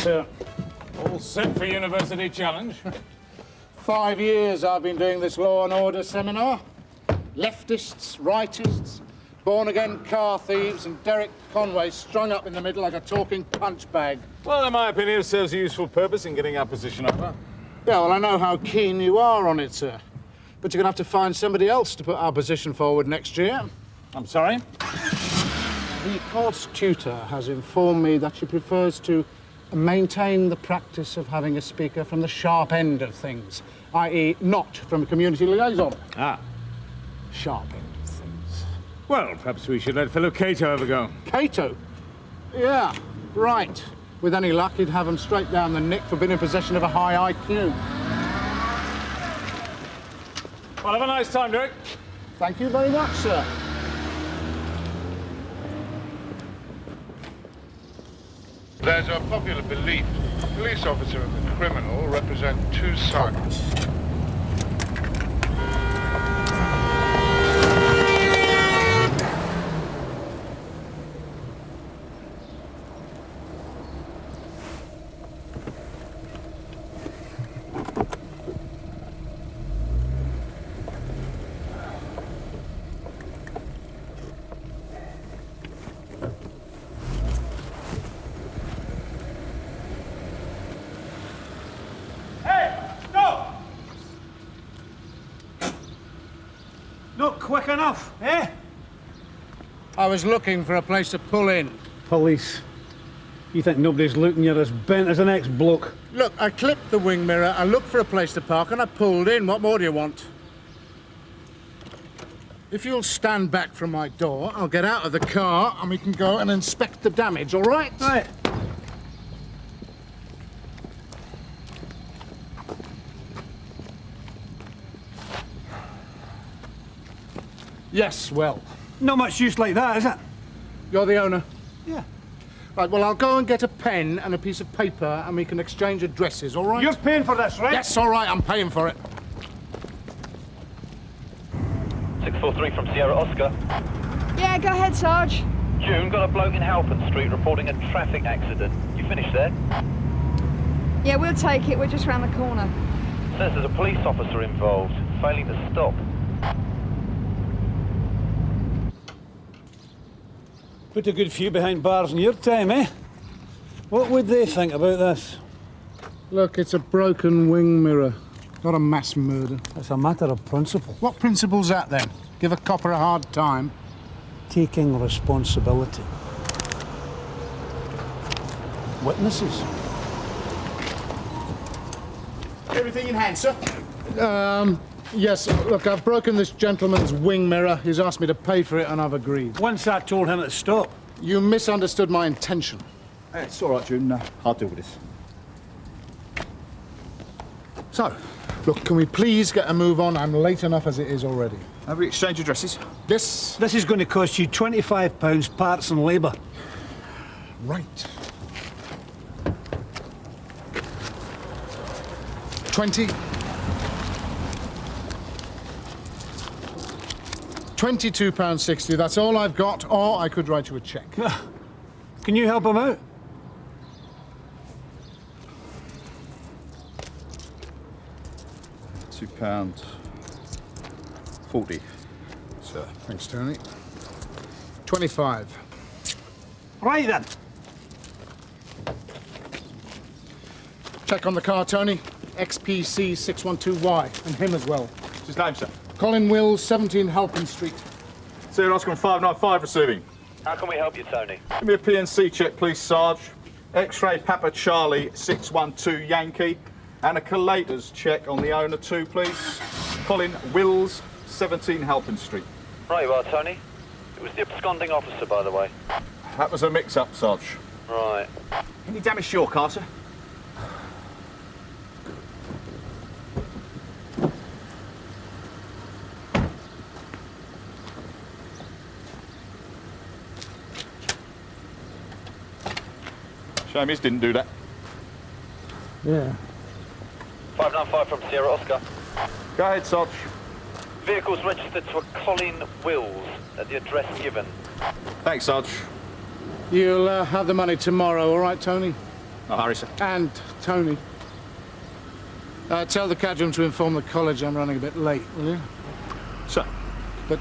sir. All set for University Challenge. 5 years I've been doing this law and order seminar. Leftists, rightists, born-again car thieves, and Derek Conway strung up in the middle like a talking punch bag. Well, in my opinion, it serves a useful purpose in getting our position over. Yeah, well, I know how keen you are on it, sir. But you're going to have to find somebody else to put our position forward next year. I'm sorry? The course tutor has informed me that she prefers to maintain the practice of having a speaker from the sharp end of things, i.e. not from a community liaison. Ah. Sharp end of things. Well, perhaps we should let fellow Cato have a go. Cato? Yeah, right. With any luck, he'd have him straight down the nick for being in possession of a high IQ. Well, have a nice time, Derek. Thank you very much, sir. There's a popular belief the police officer and the criminal represent two sides. Not quick enough, eh? I was looking for a place to pull in. Police. You think nobody's looking? You're as bent as an ex-bloke. Look, I clipped the wing mirror, I looked for a place to park, and I pulled in. What more do you want? If you'll stand back from my door, I'll get out of the car and we can go and inspect the damage, all right? Right. Yes, well. Not much use like that, is it? You're the owner? Yeah. Right, well, I'll go and get a pen and a piece of paper and we can exchange addresses, all right? You're paying for this, right? Yes, all right, I'm paying for it. 643 from Sierra Oscar. Yeah, go ahead, Sarge. June, got a bloke in Halpin Street reporting a traffic accident. You finished there? Yeah, we'll take it. We're just round the corner. Says there's a police officer involved, failing to stop. Put a good few behind bars in your time, eh? What would they think about this? Look, it's a broken wing mirror, not a mass murder. It's a matter of principle. What principle's that, then? Give a copper a hard time? Taking responsibility. Witnesses. Everything in hand, sir? Yes, look, I've broken this gentleman's wing mirror. He's asked me to pay for it, and I've agreed. Once I told him to stop. You misunderstood my intention. It's all right, June. I'll deal with this. So, look, can we please get a move on? I'm late enough as it is already. Have we exchanged addresses? This? This is going to cost you £25 parts and labour. Right. 20. £22.60, that's all I've got, or I could write you a cheque. Can you help him out? £2.40. Sir. Thanks, Tony. 25. Right then. Check on the car, Tony. XPC 612Y, and him as well. What's his name, sir? Colin Wills, 17 Halpin Street. Sierra Oscar 595 receiving. How can we help you, Tony? Give me a PNC check, please, Sarge. X-ray Papa Charlie 612 Yankee. And a collators check on the owner too, please. Colin Wills, 17 Halpin Street. Right you are, Tony. It was the absconding officer, by the way. That was a mix-up, Sarge. Right. Any damage to your car, sir? Shame his didn't do that. Yeah. 595 from Sierra Oscar. Go ahead, Sarge. Vehicles registered to a Colin Wills at the address given. Thanks, Sarge. You'll have the money tomorrow, all right, Tony? Oh, hurry, sir. And Tony. Tell the cadre to inform the college I'm running a bit late, will you? Sir. But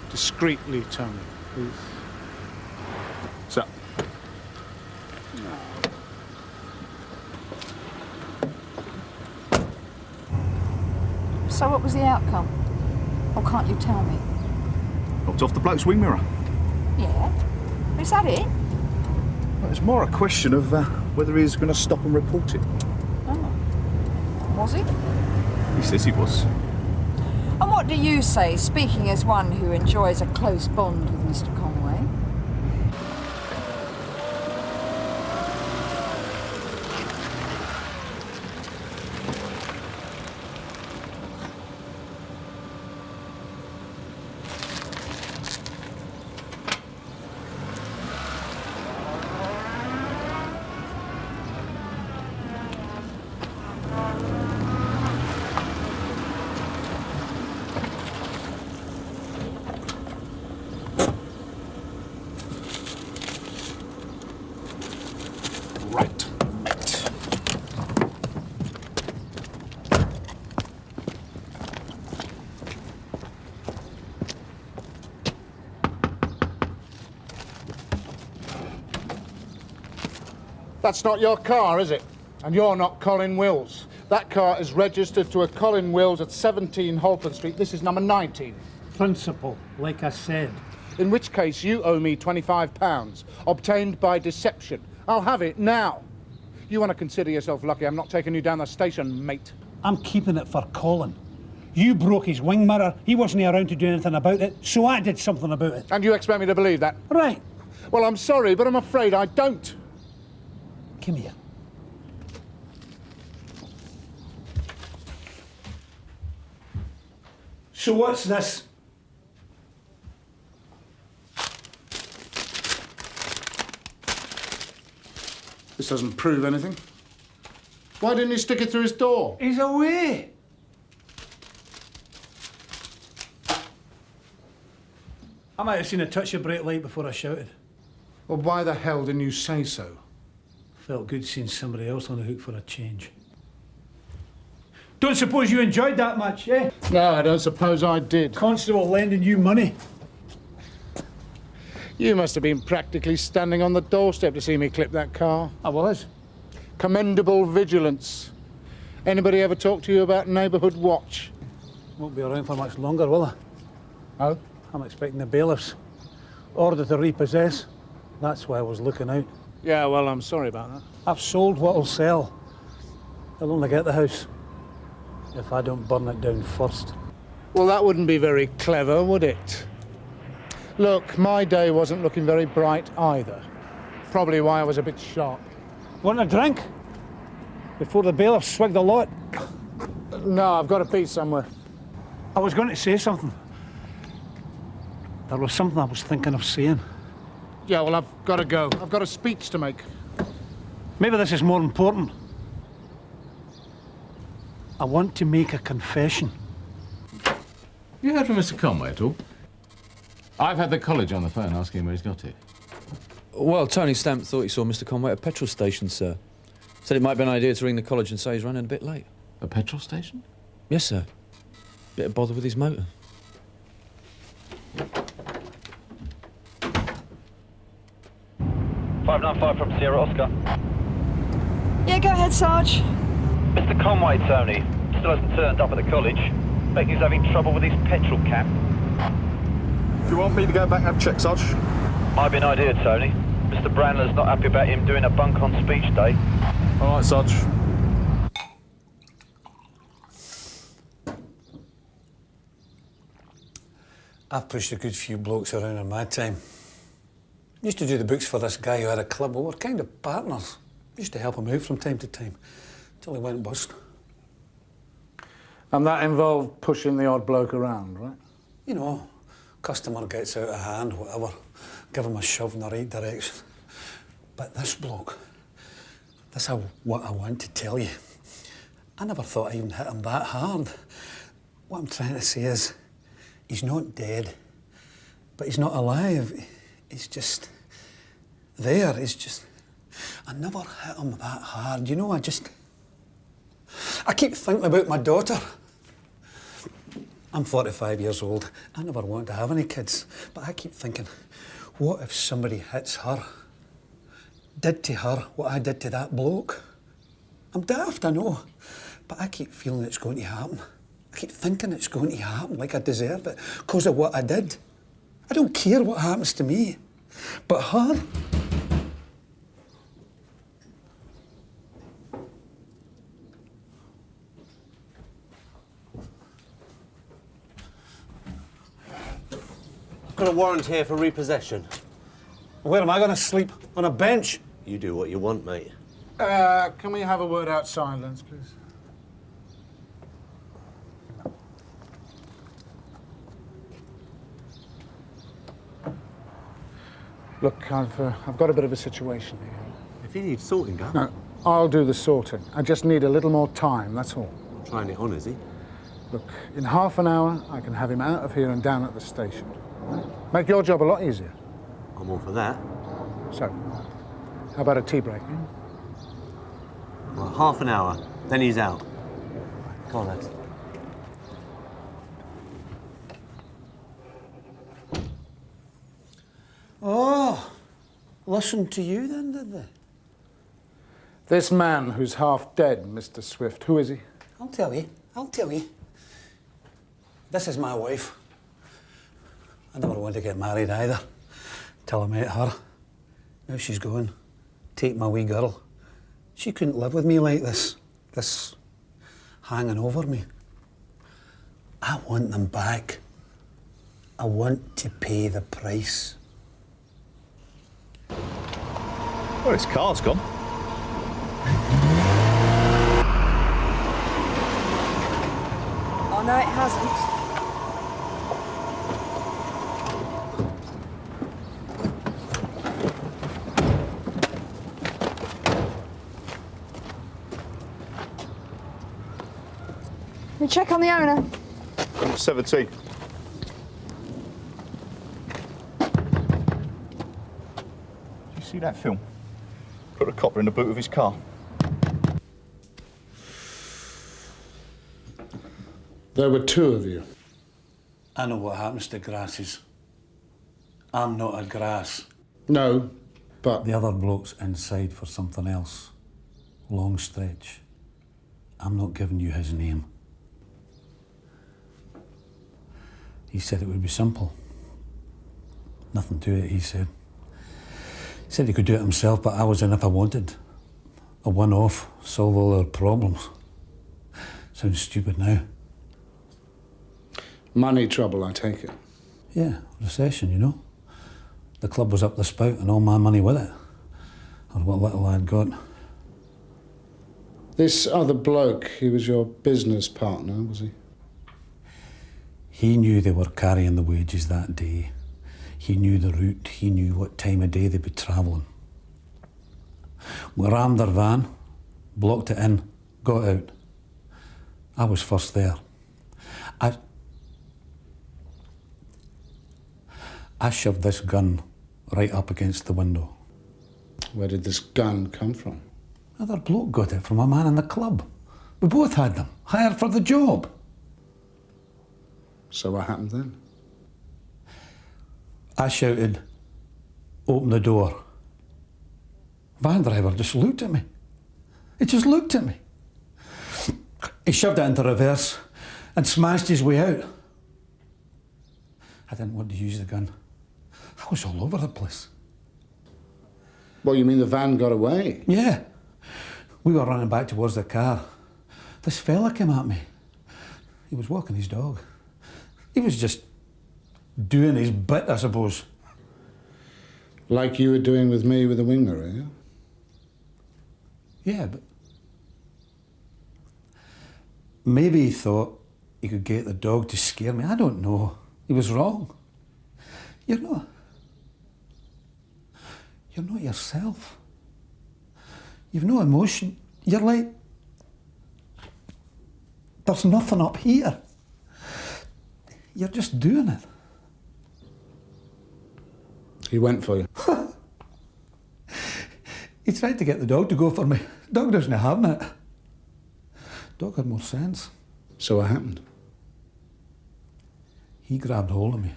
discreetly, Tony, please. Sir. So what was the outcome? Or can't you tell me? Knocked off the bloke's wing mirror. Yeah. Is that it? Well, it's more a question of whether he's going to stop and report it. Oh. Was he? He says he was. And what do you say, speaking as one who enjoys a close bond with Mr. Conway? That's not your car, is it? And you're not Colin Wills. That car is registered to a Colin Wills at 17 Holborn Street. This is number 19. Principle, like I said. In which case, you owe me £25, obtained by deception. I'll have it now. You want to consider yourself lucky I'm not taking you down the station, mate. I'm keeping it for Colin. You broke his wing mirror. He wasn't around to do anything about it, so I did something about it. And you expect me to believe that? Right. Well, I'm sorry, but I'm afraid I don't. Come here. So what's this? This doesn't prove anything. Why didn't he stick it through his door? He's away. I might have seen a touch of brake light before I shouted. Well, why the hell didn't you say so? Felt good seeing somebody else on the hook for a change. Don't suppose you enjoyed that much, eh? No, I don't suppose I did. Constable lending you money. You must have been practically standing on the doorstep to see me clip that car. I was. Commendable vigilance. Anybody ever talk to you about neighbourhood watch? Won't be around for much longer, will I? Oh? I'm expecting the bailiffs. Order to repossess. That's why I was looking out. Yeah, well, I'm sorry about that. I've sold what'll sell. They'll only get the house if I don't burn it down first. Well, that wouldn't be very clever, would it? Look, my day wasn't looking very bright either. Probably why I was a bit sharp. Want a drink? Before the bailiffs swig the lot? No, I've got to pee somewhere. I was going to say something. There was something I was thinking of saying. Yeah, well, I've got to go. I've got a speech to make. Maybe this is more important. I want to make a confession. You heard from Mr. Conway at all? I've had the college on the phone asking where he's got to. Well, Tony Stamp thought he saw Mr. Conway at a petrol station, sir. Said it might be an idea to ring the college and say he's running a bit late. A petrol station? Yes, sir. Bit of bother with his motor. "595 from Sierra Oscar. Yeah, go ahead, Sarge. Mr. Conway, Tony. Still hasn't turned up at the college. Becky he's having trouble with his petrol cap. Do you want me to go back and have check, Sarge? Might be an idea, Tony. Mr. Brandler's not happy about him doing a bunk on speech day. All right, Sarge. I've pushed a good few blokes around in my time. Used to do the books for this guy who had a club. We were kind of partners. Used to help him out from time to time, till he went bust. And that involved pushing the odd bloke around, right? You know, customer gets out of hand, whatever. Give him a shove in the right direction. But this bloke, this is what I want to tell you. I never thought I even hit him that hard. What I'm trying to say is, he's not dead, but he's not alive. He's just there. He's just I never hit him that hard. You know, I keep thinking about my daughter. I'm 45 years old. I never wanted to have any kids. But I keep thinking, what if somebody hits her? Did to her what I did to that bloke? I'm daft, I know. But I keep feeling it's going to happen. I keep thinking it's going to happen, like I deserve it, because of what I did. I don't care what happens to me. But her... Got a warrant here for repossession. Where am I going to sleep? On a bench? You do what you want, mate. Can we have a word out silence, please? Look, I've got a bit of a situation here. If you need sorting, Gun. No, I'll do the sorting. I just need a little more time, that's all. Trying it on, is he? Look, in half an hour, I can have him out of here and down at the station. Make your job a lot easier. I'm all for that. So, how about a tea break? Well, half an hour, then he's out. Come on, lads. Oh, listened to you then, did they? This man who's half dead, Mr. Swift, who is he? I'll tell you. This is my wife. I never wanted to get married either, till I met her. Now she's gone. Take my wee girl. She couldn't live with me like this hanging over me. I want them back. I want to pay the price. Well, his car's gone. Oh, no, it hasn't. We check on the owner. 17. Did you see that film? Put a copper in the boot of his car. There were two of you. I know what happens to grasses. I'm not a grass. No, but... The other bloke's inside for something else. Long stretch. I'm not giving you his name. He said it would be simple. Nothing to it, he said. He said he could do it himself, but I was in if I wanted. A one-off, solve all their problems. Sounds stupid now. Money trouble, I take it. Yeah, recession, you know. The club was up the spout and all my money with it. Or what little I'd got. This other bloke, he was your business partner, was he? He knew they were carrying the wages that day. He knew the route. He knew what time of day they'd be travelling. We rammed their van, blocked it in, got out. I was first there. I shoved this gun right up against the window. Where did this gun come from? Another bloke got it from a man in the club. We both had them, hired for the job. So what happened then? I shouted, open the door. Van driver just looked at me. He just looked at me. He shoved it into reverse and smashed his way out. I didn't want to use the gun. I was all over the place. Well, you mean the van got away? Yeah. We were running back towards the car. This fella came at me. He was walking his dog. He was just doing his bit, I suppose. Like you were doing with me with the wing mirror, yeah? Yeah, but... maybe he thought he could get the dog to scare me. I don't know. He was wrong. You're not yourself. You've no emotion. You're like... there's nothing up here. You're just doing it. He went for you. He tried to get the dog to go for me. Dog doesn't have it. Dog had more sense. So what happened? He grabbed hold of me.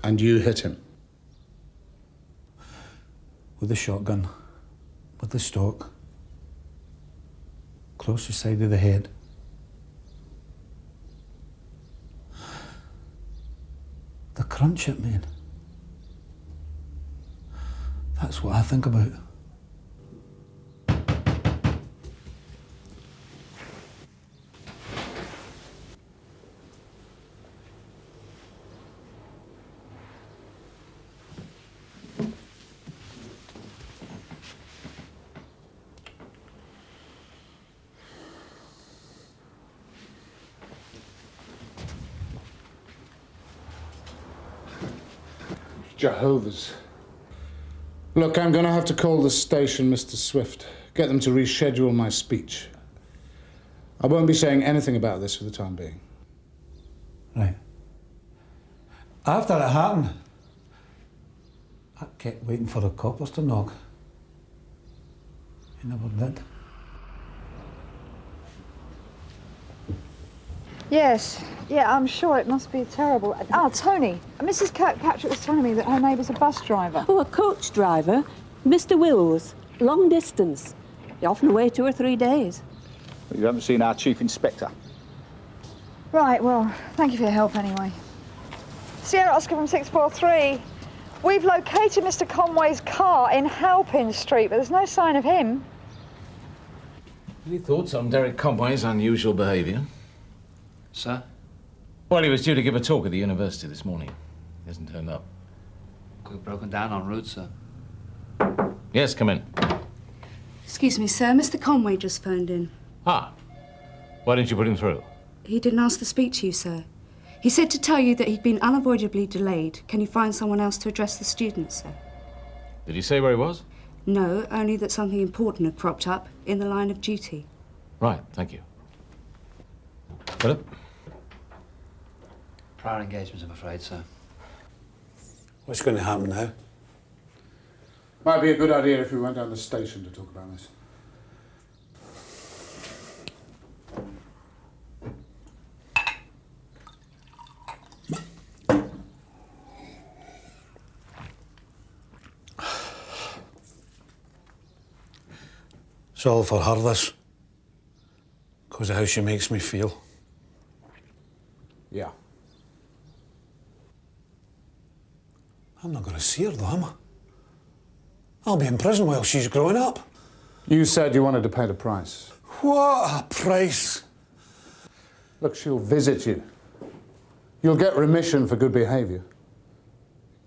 And you hit him? With the shotgun. With the stock. Across the side of the head. The crunch it made. That's what I think about. Jehovah's. Look, I'm going to have to call the station, Mr. Swift. Get them to reschedule my speech. I won't be saying anything about this for the time being. Right. After it happened, I kept waiting for the coppers to knock. He never did. Yes, yeah, I'm sure it must be terrible. Tony, Mrs. Kirkpatrick was telling me that her neighbour's a bus driver. Oh, a coach driver. Mr. Wills. Long distance. You're often away 2 or 3 days. You haven't seen our chief inspector. Right, well, thank you for your help anyway. Sierra Oscar from 643. We've located Mr. Conway's car in Halpin Street, but there's no sign of him. Any thoughts on Derek Conway's unusual behaviour? Sir? Well, he was due to give a talk at the university this morning. He hasn't turned up. Could have broken down en route, sir. Yes, come in. Excuse me, sir. Mr. Conway just phoned in. Ah. Why didn't you put him through? He didn't ask to speak to you, sir. He said to tell you that he'd been unavoidably delayed. Can you find someone else to address the students, sir? Did he say where he was? No, only that something important had cropped up in the line of duty. Right, thank you. Philip? Prior engagements, I'm afraid, sir. What's going to happen now? Might be a good idea if we went down the station to talk about this. It's all for her, this. Because of how she makes me feel. Yeah. I'm not going to see her, though, am I? I'll be in prison while she's growing up. You said you wanted to pay the price. What a price! Look, she'll visit you. You'll get remission for good behaviour.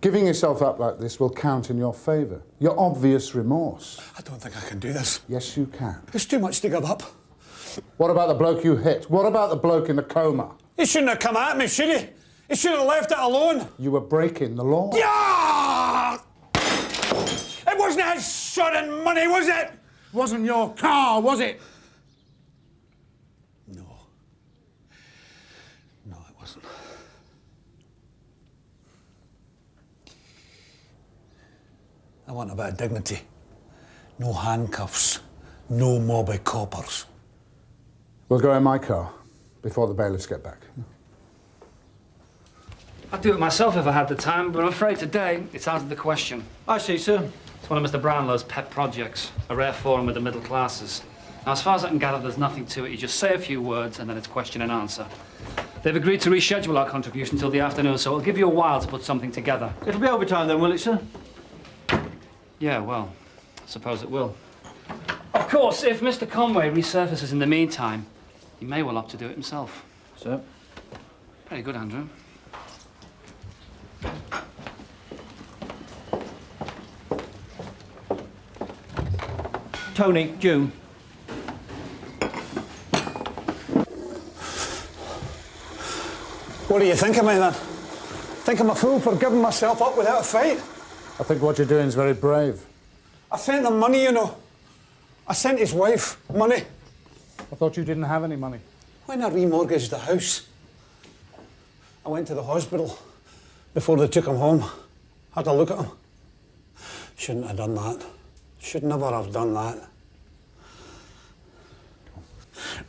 Giving yourself up like this will count in your favour. Your obvious remorse. I don't think I can do this. Yes, you can. It's too much to give up. What about the bloke you hit? What about the bloke in the coma? He shouldn't have come at me, should he? He should have left it alone. You were breaking the law. Yeah! It wasn't his sodden money, was it? Wasn't your car, was it? No. No, it wasn't. I want a bit of dignity. No handcuffs. No mob of coppers. We'll go in my car before the bailiffs get back. I'd do it myself if I had the time, but I'm afraid today it's out of the question. I see, sir. It's one of Mr. Brownlow's pet projects, a rare forum with the middle classes. Now, as far as I can gather, there's nothing to it. You just say a few words, and then it's question and answer. They've agreed to reschedule our contribution till the afternoon, so it'll give you a while to put something together. It'll be overtime then, will it, sir? Yeah, well, I suppose it will. Of course, if Mr. Conway resurfaces in the meantime, he may well opt to do it himself. Sir? Very good, Andrew. Tony, June. What do you think of me, then? Think I'm a fool for giving myself up without a fight? I think what you're doing is very brave. I sent him money, you know. I sent his wife money. I thought you didn't have any money. When I remortgaged the house, I went to the hospital before they took him home. Had a look at him. Shouldn't have done that. Should never have done that.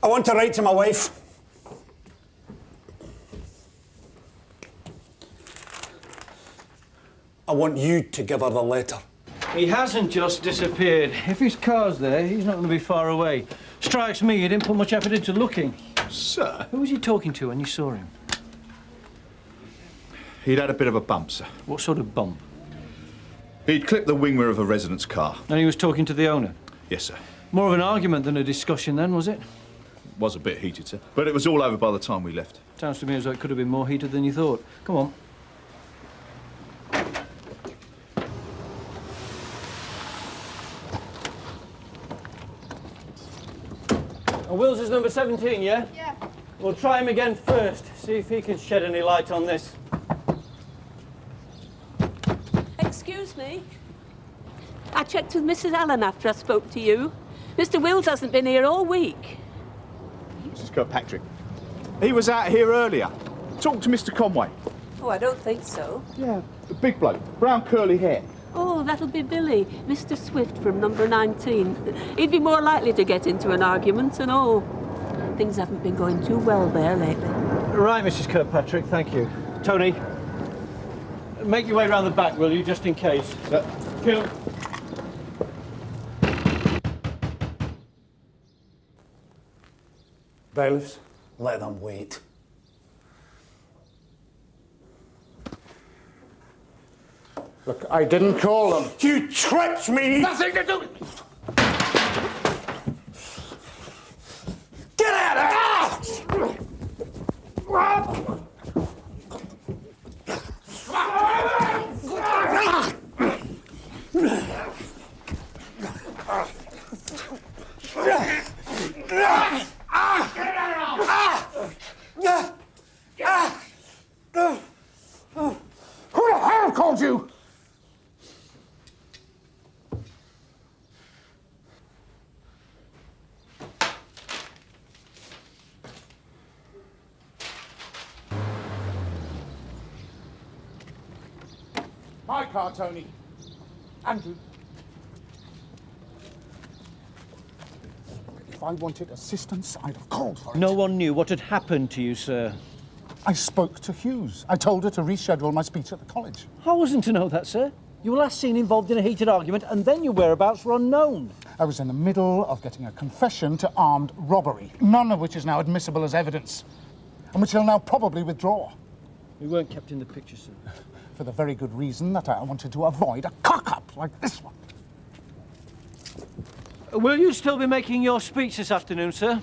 I want to write to my wife. I want you to give her the letter. He hasn't just disappeared. If his car's there, he's not going to be far away. Strikes me he didn't put much effort into looking. Sir? Who was he talking to when you saw him? He'd had a bit of a bump, sir. What sort of bump? He'd clipped the wing mirror of a resident's car. And he was talking to the owner? Yes, sir. More of an argument than a discussion then, was it? Was a bit heated, sir. But it was all over by the time we left. Sounds to me as though it could have been more heated than you thought. Come on. Wills is number 17, yeah? Yeah. We'll try him again first, see if he can shed any light on this. Excuse me. I checked with Mrs. Helen after I spoke to you. Mr. Wills hasn't been here all week. Mrs. Kirkpatrick. He was out here earlier. Talk to Mr. Conway. Oh, I don't think so. Yeah, the big bloke, brown curly hair. Oh, that'll be Billy, Mr. Swift from number 19. He'd be more likely to get into an argument and all. Things haven't been going too well there lately. Right, Mrs. Kirkpatrick, thank you. Tony, make your way round the back, will you, just in case. Kill. Bailiffs, let them wait. Look, I didn't call them. You tricked me! Nothing to do. Get out of here! Who the hell called you? My car, Tony. Andrew. If I wanted assistance, I'd have called for it. No one knew what had happened to you, sir. I spoke to Hughes. I told her to reschedule my speech at the college. I wasn't to know that, sir. You were last seen involved in a heated argument, and then your whereabouts were unknown. I was in the middle of getting a confession to armed robbery, none of which is now admissible as evidence, and which he'll now probably withdraw. We weren't kept in the picture, sir. For the very good reason that I wanted to avoid a cock-up like this one. Will you still be making your speech this afternoon, sir?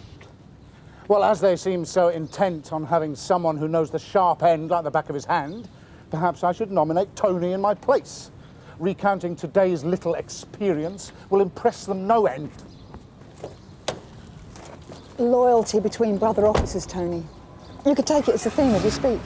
Well, as they seem so intent on having someone who knows the sharp end like the back of his hand, perhaps I should nominate Tony in my place. Recounting today's little experience will impress them no end. Loyalty between brother officers, Tony. You could take it as the theme of your speech.